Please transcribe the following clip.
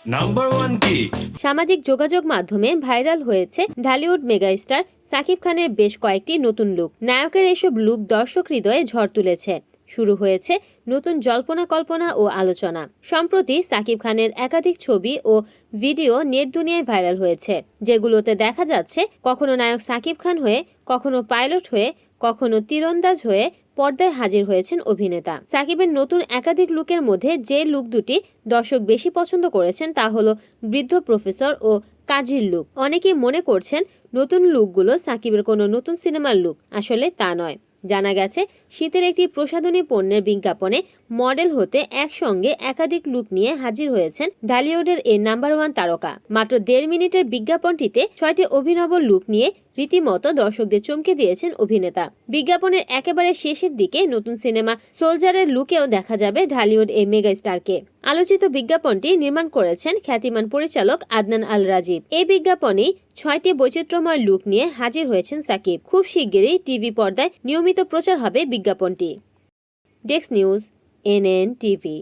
Number one কি? সামাজিক যোগাযোগ মাধ্যমে ভাইরাল হয়েছে ঢালিউড মেগাস্টার সাকিব খানের বেশ কয়েকটি নতুন লুক। নায়কের এসব লুক দর্শক হৃদয়ে ঝড় তুলেছে। শুরু হয়েছে নতুন জল্পনা কল্পনা ও আলোচনা। সম্প্রতি সাকিব খানের একাধিক ছবি ও ভিডিও নেট দুনিয়ায় ভাইরাল হয়েছে, যেগুলোতে দেখা যাচ্ছে কখনো নায়ক সাকিব খান হয়ে, কখনো পাইলট হয়ে, কখনো তীরন্দাজ হয়ে পর্দায় হাজির হয়েছেন অভিনেতা। সাকিবের নতুন একাধিক লুকের মধ্যে যে লুক দুটি দর্শক বেশি পছন্দ করেছেন তা হলো বৃদ্ধ প্রফেসর ও কাজীর লুক। অনেকেই মনে করছেন নতুন লুকগুলো সাকিবের কোনো নতুন সিনেমার লুক। আসলে তা নয়। জানা গেছে শীতের একটি প্রসাধনী পণ্যের বিজ্ঞাপনে মডেল হতে একসঙ্গে একাধিক লুক নিয়ে হাজির হয়েছেন ঢালিউডের এই নাম্বার ওয়ান তারকা। মাত্র ১.৫ মিনিটের বিজ্ঞাপনটিতে ৬টি অভিনব লুক নিয়ে রীতিমতো দর্শকদের চমকে দিয়েছেন অভিনেতা। বিজ্ঞাপনের একেবারে শেষের দিকে নতুন সিনেমা সোলজারের লুকেও দেখা যাবে ঢালিউড এই মেগা স্টারকে। আলোচিত বিজ্ঞাপনটি নির্মাণ করেছেন খ্যাতিমান পরিচালক আদনান আল রাজীব। এই বিজ্ঞাপনেই ৬টি বৈচিত্র্যময় লুক নিয়ে হাজির হয়েছেন সাকিব। খুব শিগগিরই টিভি পর্দায় নিয়মিত প্রচার হবে বিজ্ঞাপনটি। Desk news, NN TV.